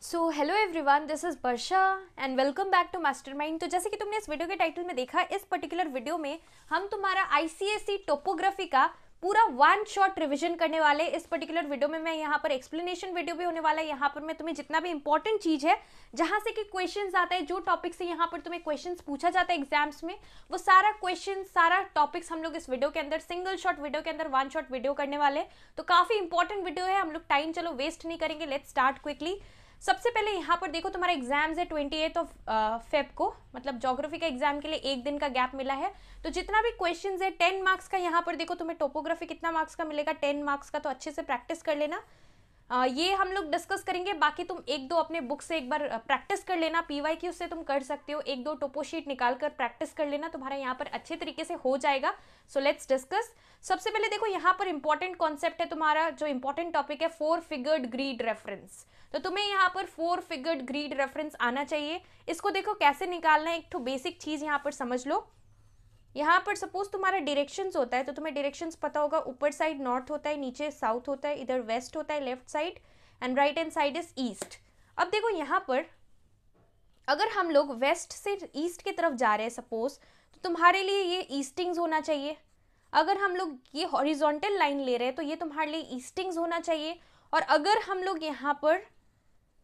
So hello everyone, this is Varsha and welcome back to Mastermind. तो जैसे कि तुमने इस वीडियो के टाइटल में देखा, इस पर्टिकुलर वीडियो में हम तुम्हारा आईसीएसई टोपोग्राफी का पूरा वन शॉट रिवीजन करने वाले। इस पर्टिकुलर वीडियो में मैं यहाँ पर एक्सप्लेनेशन वीडियो भी होने वाला है। यहाँ पर मैं तुम्हें जितना भी इंपॉर्टेंट चीज़ है जहाँ से कि क्वेश्चंस आता है, जो टॉपिक से यहाँ पर तुम्हें क्वेश्चंस पूछा जाता है एग्जाम्स में, वो सारा क्वेश्चन सारा टॉपिक्स हम लोग इस वीडियो के अंदर सिंगल शॉट वीडियो के अंदर वन शॉट वीडियो करने वाले। तो काफ़ी इंपॉर्टेंट वीडियो है। हम लोग टाइम चलो वेस्ट नहीं करेंगे, लेट्स स्टार्ट क्विकली। सबसे पहले यहाँ पर देखो, तुम्हारा एग्जाम्स है 28 फेब को, मतलब ज्योग्राफी का एग्जाम के लिए एक दिन का गैप मिला है। तो जितना भी क्वेश्चंस है 10 मार्क्स का, यहाँ पर देखो तुम्हें टोपोग्राफी कितना मार्क्स का मिलेगा, 10 मार्क्स का। तो अच्छे से प्रैक्टिस कर लेना। ये हम लोग डिस्कस करेंगे। बाकी तुम एक दो अपने बुक से एक बार प्रैक्टिस कर लेना, पीवाईक्यू से तुम कर सकते हो, एक दो टोपो शीट निकाल कर प्रैक्टिस कर लेना, तुम्हारा यहाँ पर अच्छे तरीके से हो जाएगा। So let's discuss. सबसे पहले देखो, यहाँ पर इंपॉर्टेंट कॉन्सेप्ट है तुम्हारा, जो इंपॉर्टेंट टॉपिक है 4 फिगर्ड ग्रीड रेफरेंस। तो तुम्हें यहाँ पर 4 फिगर्ड ग्रीड रेफरेंस आना चाहिए। इसको देखो कैसे निकालना है, एक तो बेसिक चीज यहाँ पर समझ लो। यहाँ पर सपोज तुम्हारा डायरेक्शंस होता है, तो तुम्हें डायरेक्शंस पता होगा, ऊपर साइड नॉर्थ होता है, नीचे साउथ होता है, इधर वेस्ट होता है left side, and right hand side is east. अब देखो यहाँ पर अगर हम लोग वेस्ट से ईस्ट की तरफ जा रहे हैं सपोज, तो तुम्हारे लिए ये ईस्टिंग्स होना चाहिए। अगर हम लोग ये हॉरिजॉन्टल लाइन ले रहे हैं तो ये तुम्हारे लिए ईस्टिंग्स होना चाहिए। और अगर हम लोग यहाँ पर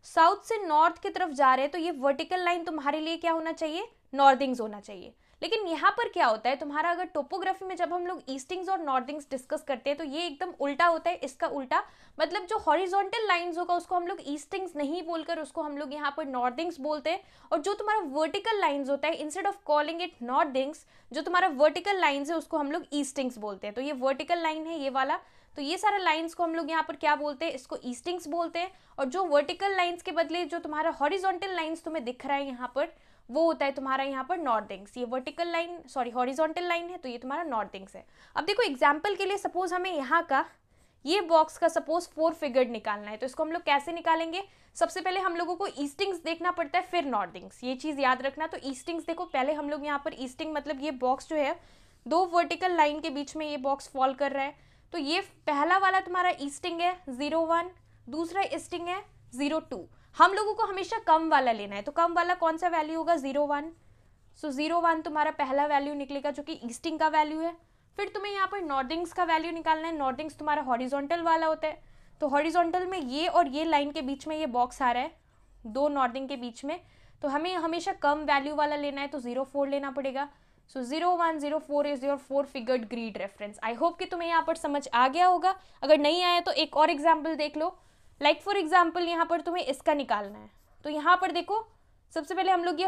साउथ से नॉर्थ की तरफ जा रहे हैं तो ये वर्टिकल लाइन तुम्हारे लिए क्या होना चाहिए, नॉर्थिंग्स होना चाहिए। लेकिन यहाँ पर क्या होता है तुम्हारा, अगर टोपोग्राफी में जब हम लोग ईस्टिंग्स और नॉर्थिंग्स डिस्कस करते हैं तो ये एकदम उल्टा होता है, इसका उल्टा। मतलब जो हॉरिजॉन्टल लाइंस होगा उसको हम लोग ईस्टिंग्स नहीं बोलकर उसको हम लोग यहाँ पर नॉर्थिंग्स बोलते हैं। और जो तुम्हारा वर्टिकल लाइंस होता है, instead of calling it northings, जो तुम्हारा वर्टिकल लाइंस है उसको हम लोग ईस्टिंग्स बोलते हैं। तो ये वर्टिकल लाइन है ये वाला, तो ये सारे लाइंस को हम लोग यहाँ पर क्या बोलते हैं, इसको ईस्टिंग्स बोलते हैं। और जो वर्टिकल लाइंस के बदले जो तुम्हारा हॉरिजॉन्टल लाइंस तुम्हें दिख रहा है यहाँ पर, वो होता है तुम्हारा यहाँ पर नॉर्थिंग्स। ये vertical line sorry horizontal line है, तो ये तुम्हारा नॉर्थिंग्स है। अब देखो एग्जाम्पल के लिए सपोज हमें यहाँ का ये बॉक्स का सपोज 4 फिगर्ड निकालना है, तो इसको हम लोग कैसे निकालेंगे। सबसे पहले हम लोगों को ईस्टिंग्स देखना पड़ता है, फिर नॉर्थिंग्स, ये चीज़ याद रखना। तो ईस्टिंग्स देखो, पहले हम लोग यहाँ पर ईस्टिंग मतलब ये बॉक्स जो है 2 वर्टिकल लाइन के बीच में ये बॉक्स फॉल कर रहा है, तो ये पहला वाला तुम्हारा ईस्टिंग है 0-1, दूसरा ईस्टिंग है 0-2। हम लोगों को हमेशा कम वाला लेना है, तो कम वाला कौन सा वैल्यू होगा, 0-1। सो 0-1 तुम्हारा पहला वैल्यू निकलेगा जो कि ईस्टिंग का वैल्यू है। फिर तुम्हें यहाँ पर नॉर्थिंग्स का वैल्यू निकालना है। नॉर्थिंग्स तुम्हारा हॉरिजॉन्टल वाला होता है, तो हॉरिजॉन्टल में ये और ये लाइन के बीच में ये बॉक्स आ रहा है 2 नॉर्थिंग के बीच में, तो हमें हमेशा कम वैल्यू वाला लेना है, तो 0-4 लेना पड़ेगा। So 0-1-0-4 is your 4 figured grid reference. I hope कि तुम्हें यहाँ पर समझ आ गया होगा। अगर नहीं आया तो एक और एग्जाम्पल देख लो। लाइक फॉर एग्जाम्पल यहाँ पर तुम्हें इसका निकालना है, तो यहाँ पर देखो सबसे पहले हम लोग ये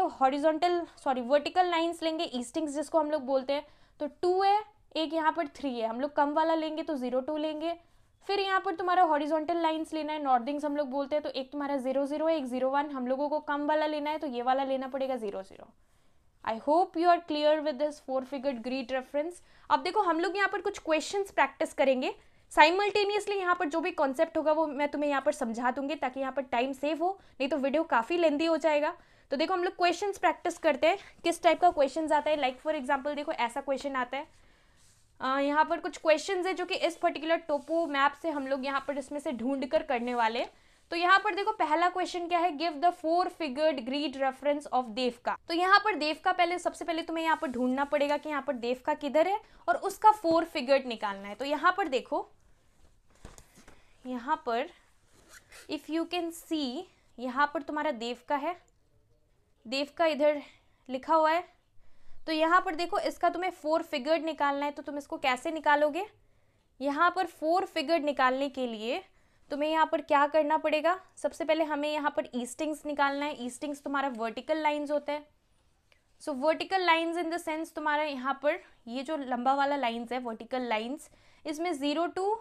वर्टिकल लाइंस लेंगे, ईस्टिंग्स जिसको हम लोग बोलते हैं। तो 2 है, एक यहाँ पर 3 है, हम लोग कम वाला लेंगे तो 0-2 लेंगे। फिर यहाँ पर तुम्हारा हॉरिजॉन्टल लाइंस लेना है, नॉर्थिंग्स हम लोग बोलते हैं, तो एक तुम्हारा 0-0 है, एक 0-1, हम लोगों को कम वाला लेना है तो ये वाला लेना पड़ेगा 0-0। I hope you are clear with this 4 figured grid reference. अब देखो हम लोग यहाँ पर कुछ क्वेश्चंस प्रैक्टिस करेंगे साइमल्टेनियसली। यहाँ पर जो भी कॉन्सेप्ट होगा वो मैं तुम्हें यहाँ पर समझा दूंगी, ताकि यहाँ पर टाइम सेव हो, नहीं तो वीडियो काफ़ी लेंदी हो जाएगा। तो देखो हम लोग क्वेश्चंस प्रैक्टिस करते हैं, किस टाइप का क्वेश्चंस आता है। लाइक फॉर एग्जांपल देखो ऐसा क्वेश्चन आता है। यहाँ पर कुछ क्वेश्चंस है जो कि इस पर्टिकुलर टोपो मैप से हम लोग यहाँ पर इसमें से ढूंढ कर करने वाले। तो यहाँ पर देखो पहला क्वेश्चन क्या है, give the 4 figured grid reference of Devka. तो यहाँ पर देवका सबसे पहले तुम्हें यहाँ पर ढूंढना पड़ेगा कि यहाँ पर देवका किधर है और उसका 4 फिगर्ड निकालना है। तो यहाँ पर देखो, यहाँ पर इफ यू कैन सी, यहाँ पर तुम्हारा देवका है, देवका इधर लिखा हुआ है। तो यहाँ पर देखो इसका तुम्हें 4 फिगर्ड निकालना है, तो तुम इसको कैसे निकालोगे। यहाँ पर 4 फिगर्ड निकालने के लिए तुम्हें यहाँ पर क्या करना पड़ेगा, सबसे पहले हमें यहाँ पर ईस्टिंग्स निकालना है। ईस्टिंग्स तुम्हारा वर्टिकल लाइंस होता है। सो vertical lines in the sense तुम्हारा यहाँ पर ये जो लंबा वाला लाइंस है वर्टिकल लाइंस, इसमें 0-2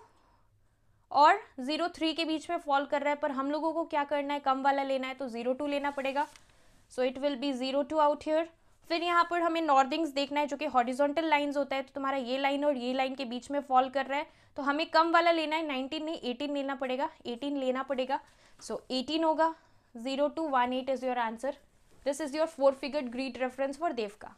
और 0-3 के बीच में फॉल कर रहा है, पर हम लोगों को क्या करना है, कम वाला लेना है, तो 0-2 लेना पड़ेगा। So it will be 0-2 out here. फिर यहाँ पर हमें नॉर्थिंग्स देखना है जो कि हॉरिजॉन्टल लाइंस होता है, तो तुम्हारा ये लाइन और ये लाइन के बीच में फॉल कर रहा है, तो हमें कम वाला लेना है, 19 नहीं 18 लेना पड़ेगा, 18 लेना पड़ेगा। सो 18 होगा, 0-2-1-8 is your answer. This is your 4 figured grid reference for Devka.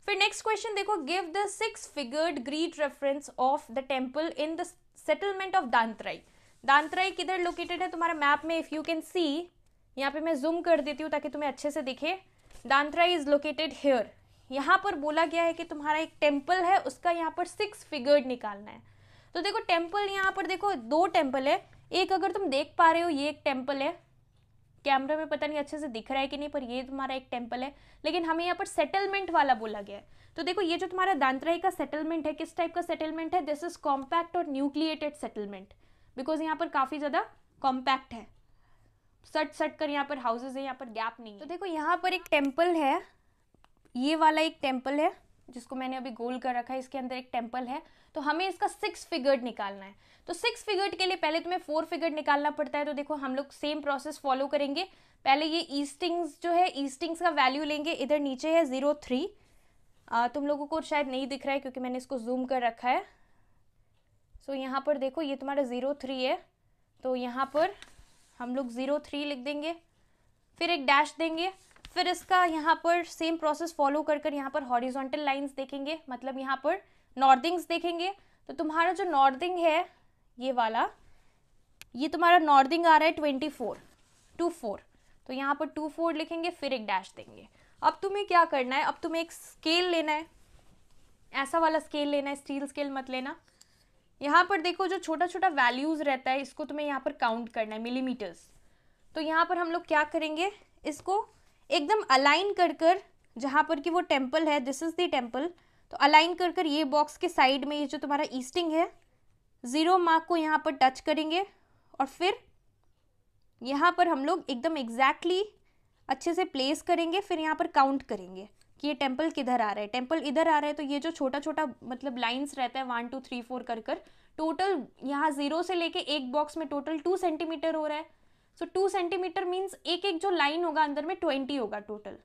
फिर नेक्स्ट क्वेश्चन देखो, give the 6 figured grid reference of the temple in the settlement of Dantrai. Dantrai किधर लोकेटेड है तुम्हारा मैप में, इफ यू कैन सी यहाँ पे मैं जूम कर देती हूँ ताकि तुम्हें अच्छे से दिखे। Dantrai is located here. यहाँ पर बोला गया है कि तुम्हारा एक टेम्पल है, उसका यहाँ पर 6 फिगर्ड निकालना है। तो देखो टेम्पल, यहाँ पर देखो 2 टेम्पल है। एक अगर तुम देख पा रहे हो ये एक टेम्पल है, कैमरा में पता नहीं अच्छे से दिख रहा है कि नहीं, पर ये तुम्हारा एक टेम्पल है। लेकिन हमें यहाँ पर सेटलमेंट वाला बोला गया है। तो देखो ये जो तुम्हारा दांतराई का सेटलमेंट है, किस टाइप का सेटलमेंट है? दिस इज कॉम्पैक्ट और न्यूक्लिएटेड सेटलमेंट, बिकॉज यहाँ पर काफ़ी ज़्यादा कॉम्पैक्ट है, सट सट कर यहाँ पर हाउसेज है, यहाँ पर गैप नहीं है। तो देखो यहाँ पर एक टेम्पल है, ये वाला एक टेम्पल है जिसको मैंने अभी गोल कर रखा है, इसके अंदर एक टेम्पल है। तो हमें इसका 6 फिगर्ड निकालना है। तो 6 फिगर्ड के लिए पहले तुम्हें 4 फिगर्ड निकालना पड़ता है। तो देखो हम लोग सेम प्रोसेस फॉलो करेंगे। पहले ये ईस्टिंग्स जो है, ईस्टिंग्स का वैल्यू लेंगे। इधर नीचे है 0.3, तुम लोगों को शायद नहीं दिख रहा है क्योंकि मैंने इसको जूम कर रखा है। सो यहाँ पर देखो ये तुम्हारा 0.3 है, तो यहाँ पर हम लोग 0.3 लिख देंगे, फिर एक डैश देंगे। फिर इसका यहाँ पर सेम प्रोसेस फॉलो कर कर यहाँ पर हॉरिजॉन्टल लाइंस देखेंगे, मतलब यहाँ पर नॉर्दिंग्स देखेंगे। तो तुम्हारा जो नॉर्दिंग है ये वाला, ये तुम्हारा नॉर्दिंग आ रहा है 24, तो यहाँ पर 24 लिखेंगे, फिर एक डैश देंगे। अब तुम्हें क्या करना है, अब तुम्हें एक स्केल लेना है, ऐसा वाला स्केल लेना है, स्टील स्केल मत लेना। यहाँ पर देखो जो छोटा छोटा वैल्यूज रहता है इसको तुम्हें यहाँ पर काउंट करना है, मिलीमीटर्स। तो यहाँ पर हम लोग क्या करेंगे, इसको एकदम अलाइन कर कर, जहाँ पर कि वो टेम्पल है, दिस इज द टेम्पल, तो अलाइन कर कर ये बॉक्स के साइड में ये जो तुम्हारा ईस्टिंग है, 0 मार्क को यहाँ पर टच करेंगे और फिर यहाँ पर हम लोग एकदम एग्जैक्टली अच्छे से प्लेस करेंगे। फिर यहाँ पर काउंट करेंगे कि ये टेम्पल किधर आ रहा है। टेम्पल इधर आ रहा है तो ये जो छोटा छोटा मतलब लाइंस रहता है 1 2 3 4 कर कर, टोटल यहाँ 0 से लेके एक बॉक्स में टोटल 2 सेंटीमीटर हो रहा है। सो 2 सेंटीमीटर मीन्स एक एक जो लाइन होगा अंदर में 20 होगा टोटल।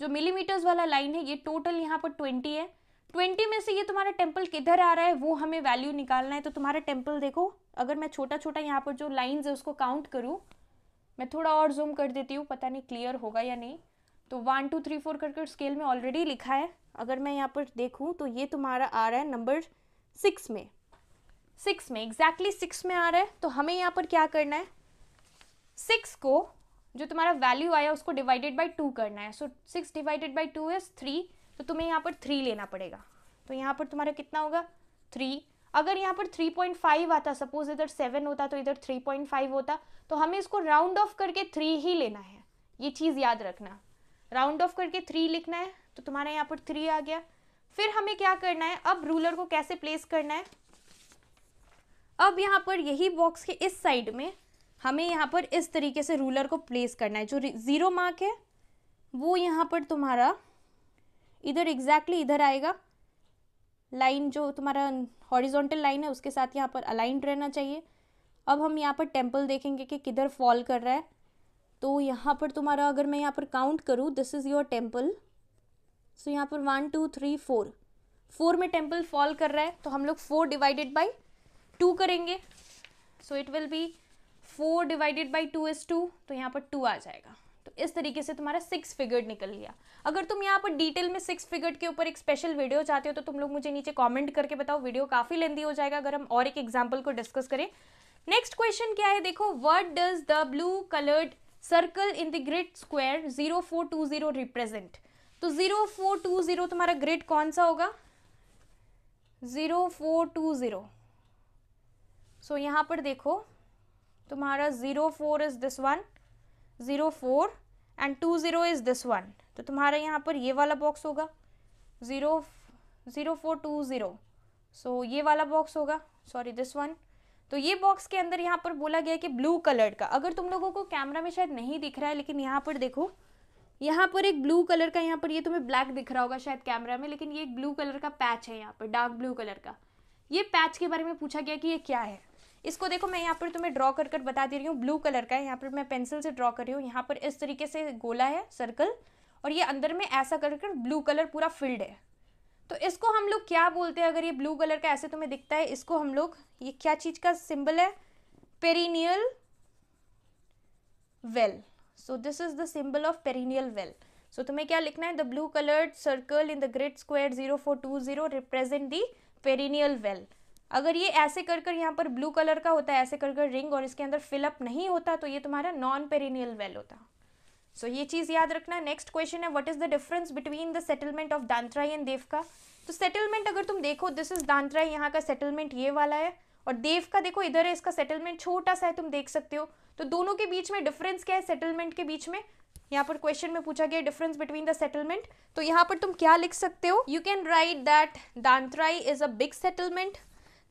जो मिलीमीटर्स वाला लाइन है ये टोटल यहाँ पर 20 है। 20 में से ये तुम्हारा टेम्पल किधर आ रहा है वो हमें वैल्यू निकालना है। तो तुम्हारा टेम्पल देखो, अगर मैं छोटा छोटा यहाँ पर जो लाइन्स है उसको काउंट करूँ, मैं थोड़ा और जूम कर देती हूँ, पता नहीं क्लियर होगा या नहीं। तो 1 2 3 4 करके स्केल में ऑलरेडी लिखा है। अगर मैं यहाँ पर देखूँ तो ये तुम्हारा आ रहा है नंबर 6 में, एग्जैक्टली 6 में आ रहा है। तो हमें यहाँ पर क्या करना है, 6 को जो तुम्हारा वैल्यू आया उसको डिवाइडेड बाई 2 करना है। सो 6 डिवाइडेड बाई 2 इज 3, तो तुम्हें यहाँ पर 3 लेना पड़ेगा। तो यहाँ पर तुम्हारा कितना होगा 3। अगर यहाँ पर 3.5 आता, सपोज इधर 7 होता तो इधर 3.5 होता, तो हमें इसको राउंड ऑफ करके 3 ही लेना है, ये चीज़ याद रखना। राउंड ऑफ करके 3 लिखना है, तो तुम्हारा यहाँ पर 3 आ गया। फिर हमें क्या करना है, अब रूलर को कैसे प्लेस करना है, अब यहाँ पर यही बॉक्स के इस साइड में हमें यहाँ पर इस तरीके से रूलर को प्लेस करना है। जो 0 मार्क है वो यहाँ पर तुम्हारा इधर एग्जैक्टली इधर आएगा, लाइन जो तुम्हारा हॉरिजॉन्टल लाइन है उसके साथ यहाँ पर अलाइंड रहना चाहिए। अब हम यहाँ पर टेम्पल देखेंगे कि किधर फॉल कर रहा है। तो यहाँ पर तुम्हारा, अगर मैं यहाँ पर काउंट करूँ, दिस इज़ योर टेम्पल। सो यहाँ पर 1 2 3 4 में टेम्पल फॉल कर रहा है, तो हम लोग 4 डिवाइडेड बाई 2 करेंगे। So it will be 4 divided by 2 is 2, तो यहाँ पर 2 आ जाएगा। तो इस तरीके से तुम्हारा 6 फिगर्ड निकल लिया। अगर तुम यहाँ पर डिटेल में 6 फिगर्ड के ऊपर एक स्पेशल वीडियो चाहते हो तो तुम लोग मुझे नीचे कमेंट करके बताओ, वीडियो काफ़ी लेंदी हो जाएगा अगर हम और एक एग्जाम्पल को डिस्कस करें। नेक्स्ट क्वेश्चन क्या है, देखो, what does the blue coloured circle in the grid square 0420 represent. तो 0420 तुम्हारा ग्रिड कौन सा होगा, 0420। सो यहाँ पर देखो तुम्हारा 04 is this one, 04 and 20 is this one. तो तुम्हारा यहाँ पर ये वाला बॉक्स होगा 0420। सो ये वाला बॉक्स होगा, सॉरी दिस वन। तो ये बॉक्स के अंदर यहाँ पर बोला गया कि ब्लू कलर का, अगर तुम लोगों को कैमरा में शायद नहीं दिख रहा है लेकिन यहाँ पर देखो, यहाँ पर एक ब्लू कलर का, यहाँ पर ये तुम्हें ब्लैक दिख रहा होगा शायद कैमरा में, लेकिन ये एक ब्लू कलर का पैच है यहाँ पर, डार्क ब्लू कलर का। ये पैच के बारे में पूछा गया कि ये क्या है। इसको देखो मैं यहाँ पर तुम्हें ड्रॉ कर कर बता दे रही हूँ, ब्लू कलर का है। यहाँ पर मैं पेंसिल से ड्रॉ कर रही हूँ, यहाँ पर इस तरीके से गोला है सर्कल, और ये अंदर में ऐसा कर कर ब्लू कलर पूरा फिल्ड है। तो इसको हम लोग क्या बोलते हैं, अगर ये ब्लू कलर का ऐसे तुम्हें दिखता है, इसको हम लोग, ये क्या चीज़ का सिंबल है, perennial well. So this is the symbol of perennial well. So तुम्हें क्या लिखना है, the blue coloured circle in the grid square 0420 represent the perennial well. अगर ये ऐसे कर कर यहाँ पर ब्लू कलर का होता है, ऐसे कर कर रिंग, और इसके अंदर फिलअप नहीं होता, तो ये तुम्हारा नॉन पेरिनियल वेल होता। सो ये चीज़ याद रखना। नेक्स्ट क्वेश्चन है what is the difference between the settlement of Dantrai and Devka. तो सेटलमेंट अगर तुम देखो, दिस इज दांतराई, यहाँ का सेटलमेंट ये वाला है, और देवका देखो इधर है, इसका सेटलमेंट छोटा सा है, तुम देख सकते हो। तो दोनों के बीच में डिफरेंस क्या है सेटलमेंट के बीच में, यहाँ पर क्वेश्चन में पूछा गया डिफरेंस बिटवीन द सेटलमेंट। तो यहाँ पर तुम क्या लिख सकते हो, you can write that Dantrai is a big settlement,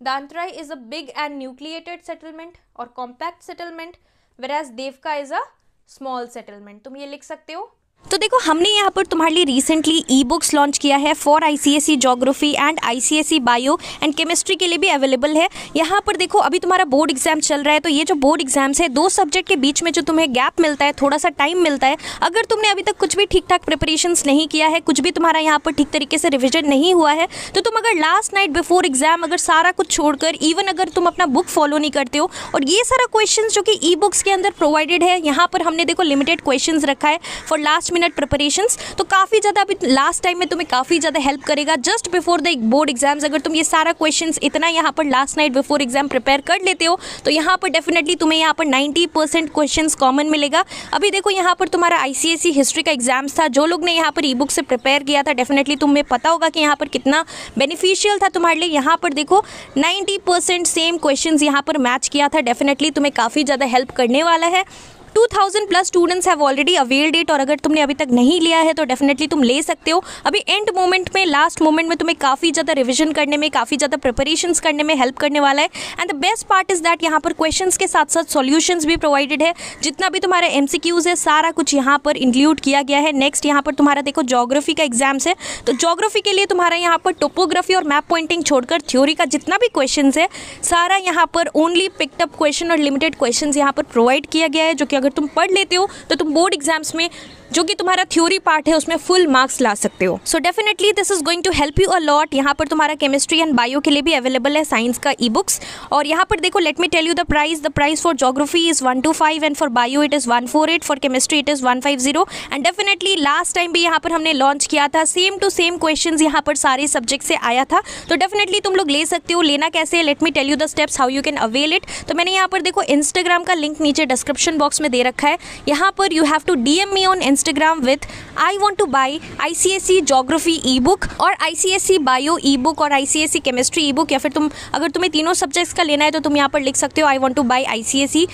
Dantrai is a big and nucleated settlement और compact settlement, whereas Devka is a small settlement. तुम ये लिख सकते हो। तो देखो हमने यहाँ पर तुम्हारे लिए रिसेंटली ई बुक्स लॉन्च किया है for ICSE geography and ICSE bio and chemistry के लिए भी अवेलेबल है। यहाँ पर देखो अभी तुम्हारा बोर्ड एग्जाम चल रहा है, तो ये जो बोर्ड एग्जाम्स है, 2 सब्जेक्ट के बीच में जो तुम्हें गैप मिलता है, थोड़ा सा टाइम मिलता है, अगर तुमने अभी तक कुछ भी ठीक ठाक प्रिपरेशंस नहीं किया है, कुछ भी तुम्हारा यहाँ पर ठीक तरीके से रिविजन नहीं हुआ है, तो तुम अगर लास्ट नाइट बिफोर एग्जाम अगर सारा कुछ छोड़कर इवन अगर तुम अपना बुक फॉलो नहीं करते हो, और ये सारा क्वेश्चन जो कि ई बुक्स के अंदर प्रोवाइडेड है, यहाँ पर हमने देखो लिमिटेड क्वेश्चन रखा है फॉर लास्ट मिनट प्रिपरेशंस, तो काफ़ी ज़्यादा अभी लास्ट टाइम में तुम्हें काफ़ी ज़्यादा हेल्प करेगा just before the board exams. अगर तुम ये सारा क्वेश्चंस इतना यहाँ पर last night before exam prepare कर लेते हो, तो यहाँ पर डेफिनेटली तुम्हें यहाँ पर 90% क्वेश्चंस कॉमन मिलेगा। अभी देखो यहाँ पर तुम्हारा आईसीएसई हिस्ट्री का एग्जाम्स था, जो लोग ने यहाँ पर ई बुक से प्रिपेयर किया था, डेफिनेटली तुम्हें पता होगा कि यहाँ पर कितना बेनिफिशियल था तुम्हारे लिए। यहाँ पर देखो 90% सेम क्वेश्चंस यहाँ पर मैच किया था, डेफिनेटली तुम्हें काफ़ी ज़्यादा हेल्प करने वाला है। 2000+ students have already availed it, और अगर तुमने अभी तक नहीं लिया है तो डेफिनेटली तुम ले सकते हो। अभी एंड मोमेंट में, लास्ट मोमेंट में तुम्हें काफ़ी ज़्यादा रिवीजन करने में, काफ़ी ज़्यादा प्रिपरेशंस करने में हेल्प करने वाला है। And the best part is that यहाँ पर क्वेश्चंस के साथ साथ सॉल्यूशंस भी प्रोवाइडेड है। जितना भी तुम्हारा MCQs है सारा कुछ यहाँ पर इंक्लूड किया गया है। नेक्स्ट यहाँ पर तुम्हारा देखो ज्योग्राफी का एग्जाम्स है, तो ज्योग्राफी के लिए तुम्हारा यहाँ पर टोपोग्राफी और मैप पॉइंटिंग छोड़कर थ्योरी का जितना भी क्वेश्चन है सारा यहाँ पर ओनली पिक्ड अप क्वेश्चन और लिमिटेड क्वेश्चन यहाँ पर प्रोवाइड किया गया है, जो कि अगर तुम पढ़ लेते हो तो तुम बोर्ड एग्जाम्स में जो कि तुम्हारा थ्योरी पार्ट है उसमें फुल मार्क्स ला सकते हो। So definitely this is going to help you a lot. यहाँ पर तुम्हारा केमिस्ट्री एंड बायो के लिए भी अवेलेबल है साइंस का ई बुक्स, और यहाँ पर देखो let me tell you the price for geography is 125 and for bio it is 148, for chemistry it is 150। And definitely last time भी यहाँ पर हमने लॉन्च किया था, सेम टू सेम क्वेश्चन यहाँ पर सारे सब्जेक्ट से आया था, तो डेफिनेटली तुम लोग ले सकते हो। लेना कैसे है, let me tell you the steps how you can avail it. तो मैंने यहाँ पर देखो इंस्टाग्राम का लिंक नीचे डिस्क्रिप्शन बॉक्स में दे रखा है, यहाँ पर you have to DM me on Instagram with I want to buy ICSE Geography e-book और ICSE Bio e-book और ICSE Chemistry e-book, या फिर तुम अगर तुम्हें तीनों सब्जेक्ट्स का लेना है तो तुम यहाँ पर लिख सकते हो I want to buy ICSE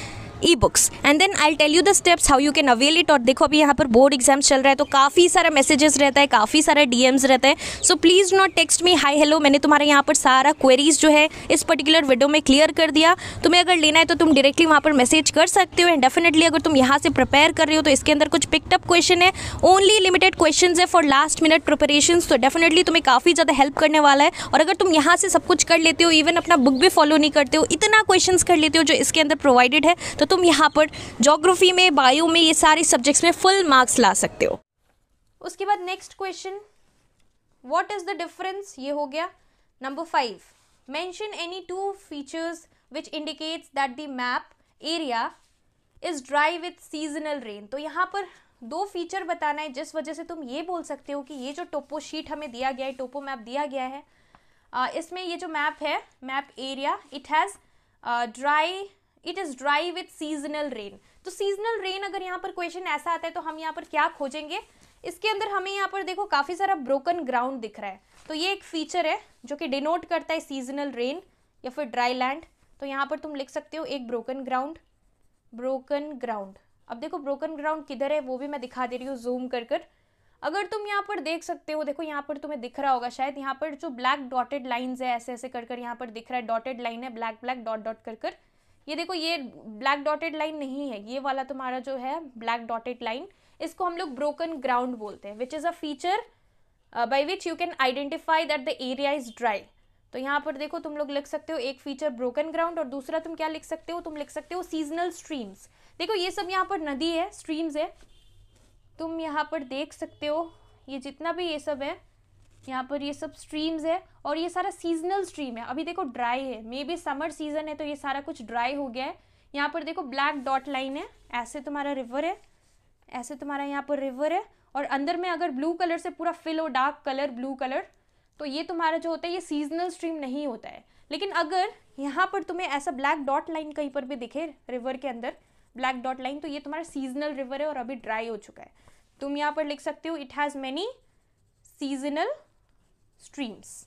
e-books and then I'll tell you the steps how you can avail it। और देखो अभी यहाँ पर बोर्ड एग्जाम्स चल रहा है, तो काफ़ी सारा मैसेजेस रहता है, काफ़ी सारा DMs रहता है, so please not text me hi hello. मैंने तुम्हारे यहाँ पर सारा क्वेरीज जो है इस पर्टिकुलर वीडियो में क्लियर कर दिया। तुम्हें अगर लेना है तो तुम डायरेक्टली वहाँ पर मैसेज कर सकते हो। एंड डेफिनेटली अगर तुम यहाँ से प्रिपेयर कर रहे हो तो इसके अंदर कुछ पिक्ड अप क्वेश्चन है, ओनली लिमिटेड क्वेश्चन है फॉर लास्ट मिनट प्रिपरेशन, तो डेफिनेटली तुम्हें काफ़ी ज़्यादा हेल्प करने वाला है। और अगर तुम यहाँ से सब कुछ कर लेते हो, इवन अपना बुक भी फॉलो नहीं करते हो, इतना क्वेश्चन कर लेते हो जो इसके अंदर प्रोवाइडेड है, तो तुम यहाँ पर ज्योग्राफी में, बायो में, ये सारे सब्जेक्ट्स में फुल मार्क्स ला सकते हो। उसके बाद next question, what is the difference, ये हो गया। Number 5, mention any 2 features which indicates that the map area is dry with seasonal rain. तो यहाँ पर 2 फीचर बताना है जिस वजह से तुम ये बोल सकते हो कि ये जो टोपो शीट हमें दिया गया है, टोपो मैप दिया गया है, इसमें ये जो मैप है, map area, it is dry with seasonal rain. तो सीजनल रेन अगर यहाँ पर क्वेश्चन ऐसा आता है तो हम यहाँ पर क्या खोजेंगे, इसके अंदर हमें यहाँ पर देखो काफ़ी सारा ब्रोकन ग्राउंड दिख रहा है, तो ये एक फीचर है जो कि डिनोट करता है सीजनल रेन या फिर ड्राई लैंड। तो यहाँ पर तुम लिख सकते हो एक ब्रोकन ग्राउंड। अब देखो ब्रोकन ग्राउंड किधर है वो भी मैं दिखा दे रही हूँ जूम कर। अगर तुम यहाँ पर देख सकते हो, देखो यहाँ पर तुम्हें दिख रहा होगा शायद, यहाँ पर जो ब्लैक डॉटेड लाइन्स है ऐसे ऐसे कर यहाँ पर दिख रहा है, डॉटेड लाइन है, ब्लैक डॉट कर। ये देखो ये ब्लैक डॉटेड लाइन नहीं है, ये वाला तुम्हारा जो है ब्लैक डॉटेड लाइन, इसको हम लोग ब्रोकन ग्राउंड बोलते हैं, which is a feature by which you can identify that the area is dry. तो यहाँ पर देखो तुम लोग लिख सकते हो एक फीचर ब्रोकन ग्राउंड, और दूसरा तुम क्या लिख सकते हो, तुम लिख सकते हो सीजनल स्ट्रीम्स। देखो ये सब यहाँ पर नदी है, स्ट्रीम्स है, तुम यहाँ पर देख सकते हो ये जितना भी ये सब है, यहाँ पर ये सब स्ट्रीम्स है, और ये सारा सीजनल स्ट्रीम है। अभी देखो ड्राई है, मे बी समर सीजन है तो ये सारा कुछ ड्राई हो गया है। यहाँ पर देखो ब्लैक डॉट लाइन है, ऐसे तुम्हारा रिवर है, ऐसे तुम्हारा यहाँ पर रिवर है, और अंदर में अगर ब्लू कलर से पूरा फिल हो, डार्क कलर ब्लू कलर, तो ये तुम्हारा जो होता है ये सीजनल स्ट्रीम नहीं होता है। लेकिन अगर यहाँ पर तुम्हें ऐसा ब्लैक डॉट लाइन कहीं पर भी दिखे रिवर के अंदर, ब्लैक डॉट लाइन, तो ये तुम्हारा सीजनल रिवर है और अभी ड्राई हो चुका है। तुम यहाँ पर लिख सकते हो it has many seasonal streams.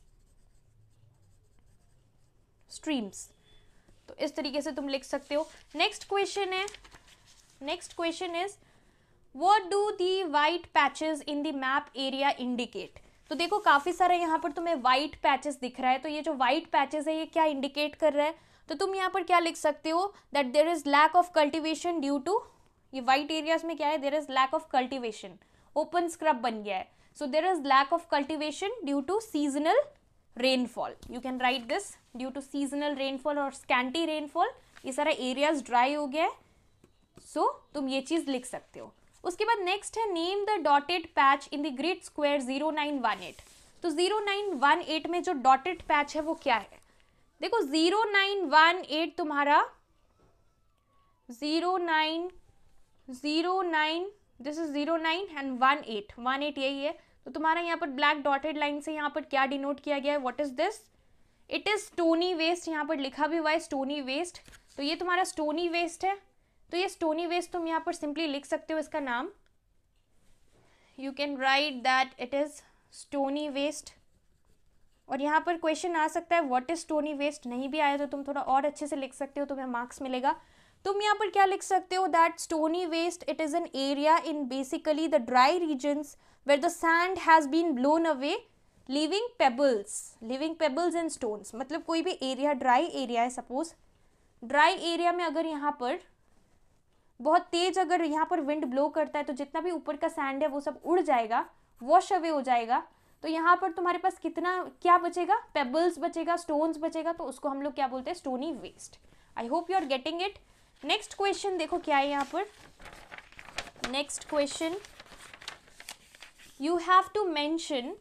तो इस तरीके से तुम लिख सकते हो। Next question is what do the white patches in the map area indicate. तो देखो काफ़ी सारा यहाँ पर तुम्हें वाइट पैचेस दिख रहा है, तो ये जो वाइट पैचेस है ये क्या इंडिकेट कर रहा है, तो तुम यहाँ पर क्या लिख सकते हो that there is lack of cultivation due to, ये वाइट एरियाज में क्या है, there is lack of cultivation, open scrub बन गया है, so there is lack of cultivation due to seasonal rainfall. You can write this due to seasonal rainfall और scanty rainfall, ये सारा एरियाज ड्राई हो गया है, सो तुम ये चीज लिख सकते हो। उसके बाद नेक्स्ट है name the dotted patch in the grid square 0918। तो 0918 में जो डॉटेड पैच है वो क्या है, देखो 0918 तुम्हारा 09 दिस इज 09 एंड 18 यही है। तो तुम्हारा यहाँ पर ब्लैक डॉटेड लाइन से यहाँ पर क्या डिनोट किया गया है, what is this, it is stony waste, यहाँ पर लिखा भी हुआ है स्टोनी वेस्ट। तो ये तुम्हारा स्टोनी वेस्ट है, तो ये स्टोनी वेस्ट तुम यहाँ पर सिंपली लिख सकते हो इसका नाम, you can write that it is stony waste. और यहाँ पर क्वेश्चन आ सकता है व्हाट इज स्टोनी वेस्ट, नहीं भी आया तो तुम थोड़ा और अच्छे से लिख सकते हो, तुम्हें मार्क्स मिलेगा। तुम यहाँ पर क्या लिख सकते हो that stony waste it is an area in basically the dry regions where the sand has been blown away living pebbles and stones. मतलब कोई भी एरिया ड्राई एरिया है, सपोज ड्राई एरिया में अगर यहाँ पर बहुत तेज अगर यहाँ पर विंड ब्लो करता है तो जितना भी ऊपर का सैंड है वो सब उड़ जाएगा, वॉश अवे हो जाएगा। तो यहाँ पर तुम्हारे पास कितना क्या बचेगा, पेबल्स बचेगा, स्टोन्स बचेगा, तो उसको हम लोग क्या बोलते हैं, stony waste. I hope you are getting it. Next question देखो क्या है यहाँ पर, next question, you have to mention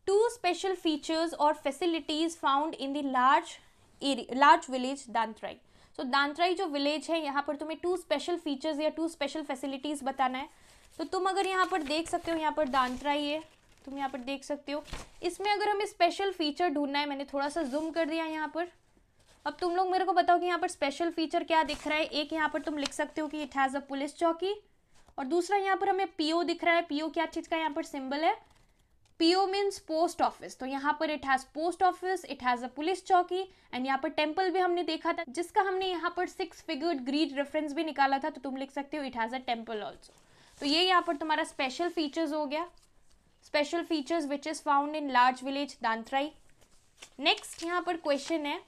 2 special features और facilities found in the large village Dantrai. तो दांतराई जो विलेज है यहाँ पर तुम्हें 2 स्पेशल फीचर्स या 2 स्पेशल फैसिलिटीज बताना है। तो तुम अगर यहाँ पर देख सकते हो, यहाँ पर दांतराई है, तुम यहाँ पर देख सकते हो, इसमें अगर हमें स्पेशल फीचर ढूंढना है, मैंने थोड़ा सा जूम कर दिया यहाँ पर। अब तुम लोग मेरे को बताओ कि यहाँ पर स्पेशल फीचर क्या दिख रहा है। एक यहाँ पर तुम लिख सकते हो कि इट हैज़ अ पुलिस चौकी, और दूसरा यहाँ पर हमें पीओ दिख रहा है। पीओ क्या चीज़ का यहाँ पर सिंबल है, पीओ मीन्स पोस्ट ऑफिस। तो यहाँ पर it has post office, it has a police चौकी, एंड यहाँ पर टेम्पल भी हमने देखा था जिसका हमने यहाँ पर 6 फिगर्ड ग्रीड रेफरेंस भी निकाला था। तो तुम लिख सकते हो it has a temple also. तो ये यहाँ पर तुम्हारा स्पेशल फीचर्स हो गया, special features which is found in large village Dantrai. Next यहाँ पर क्वेश्चन है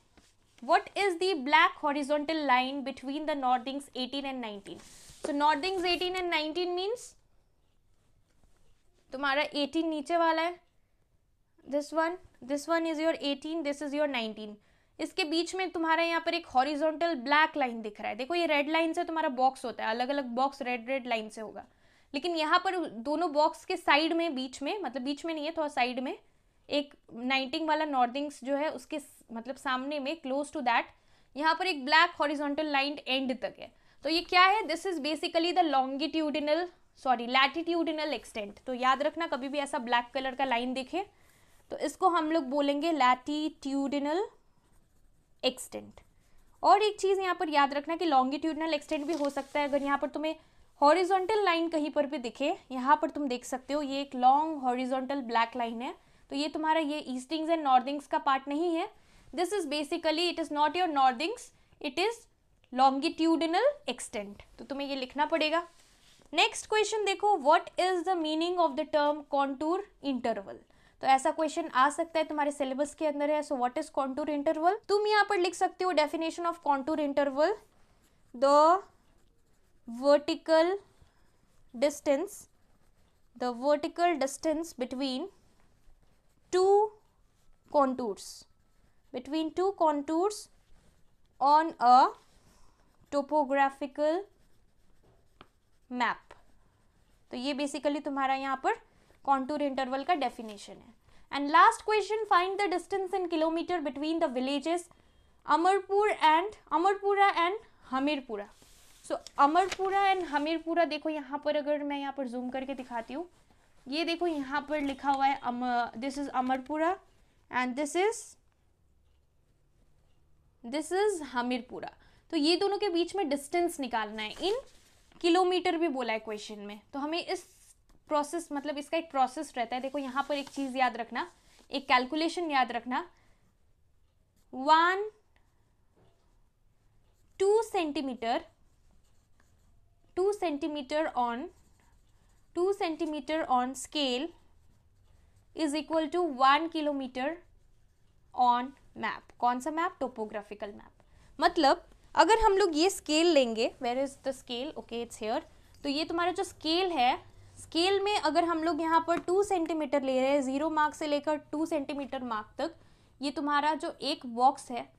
what is the black horizontal line between the northings 18 and 19। So northings 18 and 19 means तुम्हारा 18 नीचे वाला है, this one is your 18, this is your 19। इसके बीच में तुम्हारा यहाँ पर एक हॉरिजॉन्टल ब्लैक लाइन दिख रहा है। देखो ये रेड लाइन से तुम्हारा बॉक्स होता है, अलग अलग बॉक्स रेड लाइन से होगा, लेकिन यहाँ पर दोनों बॉक्स के साइड में, बीच में, मतलब बीच में नहीं है, थोड़ा साइड में एक 19 वाला नॉर्दिंग्स जो है उसके मतलब सामने में क्लोज टू दैट यहाँ पर एक ब्लैक हॉरिजॉन्टल लाइन एंड तक है। तो ये क्या है, this is basically the latitudinal extent. तो याद रखना कभी भी ऐसा ब्लैक कलर का लाइन दिखे तो इसको हम लोग बोलेंगे लैटिट्यूडिनल एक्सटेंट। और एक चीज़ यहाँ पर याद रखना कि लॉन्गिट्यूडिनल एक्सटेंट भी हो सकता है। अगर यहाँ पर तुम्हें हॉरिजॉन्टल लाइन कहीं पर भी दिखे, यहाँ पर तुम देख सकते हो ये एक लॉन्ग हॉरिजॉन्टल ब्लैक लाइन है, तो ये तुम्हारा ये ईस्टिंग्स एंड नॉर्दिंग्स का पार्ट नहीं है। This is basically it is not your northings, it is longitudinal extent. तो तुम्हें ये लिखना पड़ेगा। नेक्स्ट क्वेश्चन देखो, what is the meaning of the term contour interval. तो ऐसा क्वेश्चन आ सकता है, तुम्हारे सिलेबस के अंदर है। So what is contour interval, तुम यहाँ पर लिख सकते हो definition of contour interval, the vertical distance between two contours on a topographical map। तो ये बेसिकली तुम्हारा यहाँ पर कॉन्टूर इंटरवल का डेफिनेशन है। And last question, find the distance in kilometre between the villages Amarpura and Hamirpura. So Amarpura and Hamirpura, देखो यहाँ पर अगर मैं यहाँ पर जूम करके दिखाती हूँ, ये देखो यहाँ पर लिखा हुआ है this is Amarpura and this is Hamirpura. तो ये दोनों के बीच में डिस्टेंस निकालना है इन किलोमीटर भी बोला है क्वेश्चन में, तो हमें इस प्रोसेस मतलब इसका एक प्रोसेस रहता है। देखो यहाँ पर एक चीज याद रखना, एक कैलकुलेशन याद रखना, 2 centimetre on scale is equal to 1 kilometre on map. कौन सा मैप? Topographical map. मतलब अगर हम लोग ये स्केल लेंगे, where is the scale, okay it's here, तो ये तुम्हारा जो स्केल है, स्केल में अगर हम लोग यहाँ पर 2 सेंटीमीटर ले रहे हैं, 0 मार्क से लेकर 2 सेंटीमीटर मार्क तक, ये तुम्हारा जो एक बॉक्स है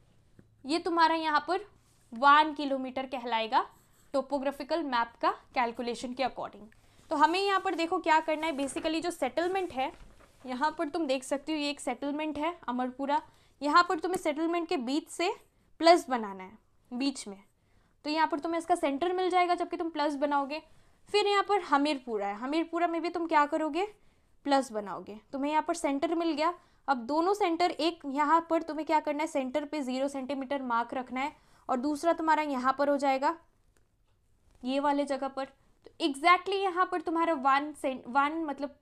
ये तुम्हारा यहाँ पर 1 किलोमीटर कहलाएगा टोपोग्राफिकल मैप का कैलकुलेशन के अकॉर्डिंग। तो हमें यहाँ पर देखो क्या करना है, बेसिकली जो सेटलमेंट है, यहाँ पर तुम देख सकते हो ये एक सेटलमेंट है अमरपुरा, यहाँ पर तुम्हें सेटलमेंट के बीच से प्लस बनाना है बीच में, तो यहाँ पर तुम्हें इसका सेंटर मिल जाएगा जबकि तुम प्लस बनाओगे। फिर यहाँ पर हमीरपुरा है, हमीरपुरा में भी तुम क्या करोगे? प्लस बनाओगे, तुम्हें यहाँ पर सेंटर मिल गया। अब दोनों सेंटर, एक यहाँ पर तुम्हें क्या करना है, सेंटर पे 0 सेंटीमीटर मार्क रखना है और दूसरा तुम्हारा यहाँ पर हो जाएगा ये वाले जगह पर। तो एग्जैक्टली यहाँ पर तुम्हारा 1 मतलब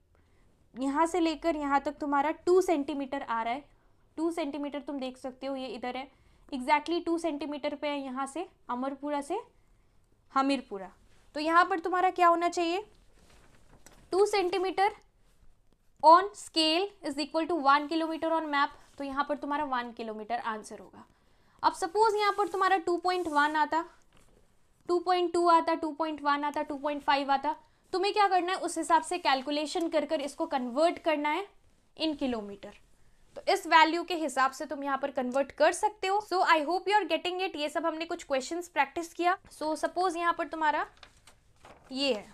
यहाँ से लेकर यहाँ तक तुम्हारा 2 सेंटीमीटर आ रहा है। 2 सेंटीमीटर तुम देख सकते हो, ये इधर है, एग्जैक्टली 2 सेंटीमीटर पे है यहाँ से अमरपुरा से हमीरपुरा। तो यहाँ पर तुम्हारा क्या होना चाहिए, 2 centimetre on scale is equal to 1 kilometre on map, तो यहाँ पर तुम्हारा 1 किलोमीटर आंसर होगा। अब सपोज यहाँ पर तुम्हारा 2.1 आता, 2.2 आता, 2.1 आता, 2.5 आता, तुम्हें क्या करना है, उस हिसाब से कैलकुलेशन कर कर इसको कन्वर्ट करना है इन किलोमीटर। तो इस वैल्यू के हिसाब से तुम यहाँ पर कन्वर्ट कर सकते हो। So I hope you are getting it. ये सब हमने कुछ क्वेश्चंस प्रैक्टिस किया। सो सपोज यहाँ पर तुम्हारा ये है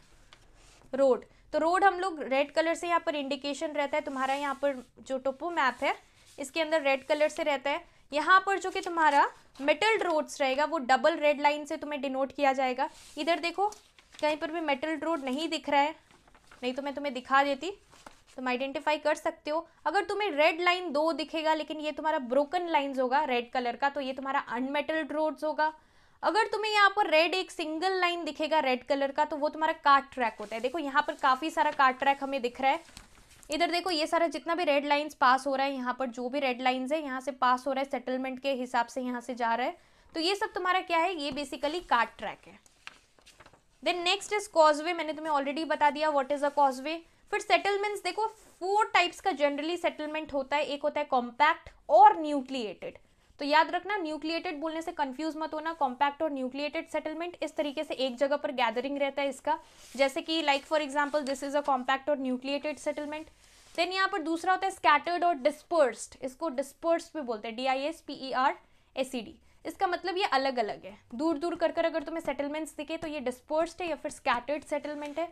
रोड, तो रोड हम लोग रेड कलर से यहाँ पर इंडिकेशन रहता है, तुम्हारा यहाँ पर जो टोपो मैप है इसके अंदर रेड कलर से रहता है। यहाँ पर जो कि तुम्हारा मेटल्ड रोड्स रहेगा वो डबल रेड लाइन से तुम्हें डिनोट किया जाएगा। इधर देखो कहीं पर भी मेटल्ड रोड नहीं दिख रहा है, नहीं तो मैं तुम्हें दिखा देती, तुम आइडेंटिफाई कर सकते हो। अगर तुम्हें रेड लाइन 2 दिखेगा लेकिन ये तुम्हारा ब्रोकन लाइंस होगा रेड कलर का, तो ये तुम्हारा अनमेटल्ड रोड्स होगा। अगर तुम्हें यहाँ पर रेड एक सिंगल लाइन दिखेगा रेड कलर का, तो वो तुम्हारा कार्ट ट्रैक होता है। देखो यहाँ पर काफी सारा कार्ट ट्रैक हमें दिख रहा है। इधर देखो ये सारा जितना भी रेड लाइंस पास हो रहा है, यहाँ पर जो भी रेड लाइंस है यहाँ से पास हो रहा है, सेटलमेंट के हिसाब से यहाँ से जा रहा है, तो ये सब तुम्हारा क्या है, ये बेसिकली कार्ट ट्रैक है। देन नेक्स्ट इज कॉजवे, मैंने तुम्हें ऑलरेडी बता दिया व्हाट इज अ कॉजवे। फिर सेटलमेंट्स देखो 4 टाइप्स का जनरली सेटलमेंट होता है। एक होता है कॉम्पैक्ट और न्यूक्लिएटेड, तो याद रखना न्यूक्लिएटेड बोलने से कंफ्यूज मत होना। कॉम्पैक्ट और न्यूक्लिएटेड सेटलमेंट इस तरीके से एक जगह पर गैदरिंग रहता है इसका, जैसे कि like for example this is a compact और न्यूक्लिएटेड सेटलमेंट। देन यहाँ पर दूसरा होता है स्कैटर्ड और डिस्पर्स्ड, इसको डिस्पर्स्ड भी बोलते हैं, DISPERSED। इसका मतलब ये अलग अलग है, दूर दूर कर कर अगर तुम्हें सेटलमेंट्स दिखे तो ये डिस्पर्स्ड है या फिर स्कैटर्ड सेटलमेंट है,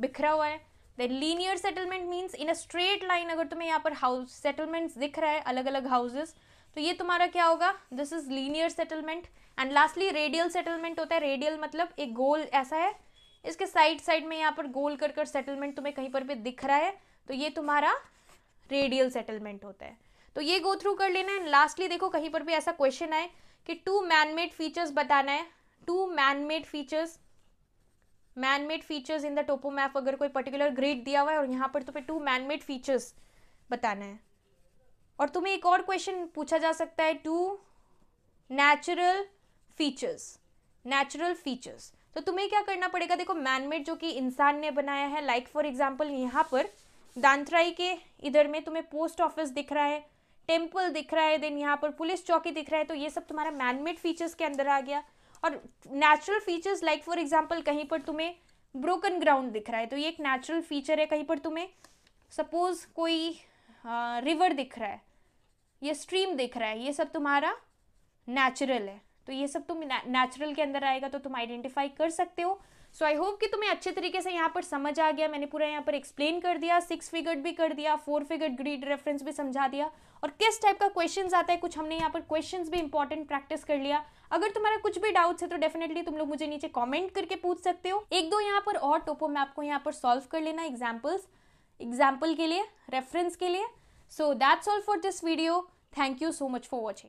बिखरा हुआ है। Then linear settlement means in a straight line अगर तुम्हें यहाँ पर हाउस सेटलमेंट्स दिख रहा है अलग अलग हाउसेस, तो ये तुम्हारा क्या होगा, this is linear settlement. And lastly radial settlement होता है। रेडियल मतलब एक गोल ऐसा है, इसके साइड साइड में यहाँ पर गोल कर कर सेटलमेंट तुम्हें कहीं पर भी दिख रहा है, तो ये तुम्हारा रेडियल सेटलमेंट होता है। तो ये गो थ्रू कर लेना है। लास्टली देखो कहीं पर भी ऐसा क्वेश्चन आए कि 2 मैनमेड फीचर्स बताना है, 2 manmade features in the topo map. अगर कोई पर्टिकुलर ग्रिड दिया हुआ है और यहाँ पर तुम्हें 2 मैनमेड फीचर्स बताना है, और तुम्हें एक और क्वेश्चन पूछा जा सकता है 2 नेचुरल फीचर्स। तो तुम्हें क्या करना पड़ेगा, देखो मैनमेड जो कि इंसान ने बनाया है, लाइक फॉर एग्जांपल यहाँ पर दांतराई के इधर में तुम्हें पोस्ट ऑफिस दिख रहा है, टेम्पल दिख रहा है, देन यहाँ पर पुलिस चौकी दिख रहा है, तो ये सब तुम्हारा मैनमेड फीचर्स के अंदर आ गया। और natural features like for example कहीं पर तुम्हें ब्रोकन ग्राउंड दिख रहा है, तो ये एक नेचुरल फीचर है। कहीं पर तुम्हें सपोज कोई रिवर दिख रहा है, ये स्ट्रीम दिख रहा है, ये सब तुम्हारा नेचुरल है, तो ये सब तुम नेचुरल के अंदर आएगा, तो तुम आइडेंटिफाई कर सकते हो। सो आई होप कि तुम्हें अच्छे तरीके से यहाँ पर समझ आ गया। मैंने पूरा यहाँ पर एक्सप्लेन कर दिया, 6 फिगर्ड भी कर दिया, 4 फिगर्ड ग्रिड रेफरेंस भी समझा दिया, और किस टाइप का क्वेश्चंस आता है कुछ हमने यहाँ पर क्वेश्चंस भी इंपॉर्टेंट प्रैक्टिस कर लिया। अगर तुम्हारा कुछ भी डाउट्स है तो डेफिनेटली तुम लोग मुझे नीचे कमेंट करके पूछ सकते हो। 1-2 यहाँ पर और टोपो मैप को यहाँ पर सॉल्व कर लेना एग्जाम्पल के लिए, रेफरेंस के लिए। So that's all for this video. Thank you so much for watching.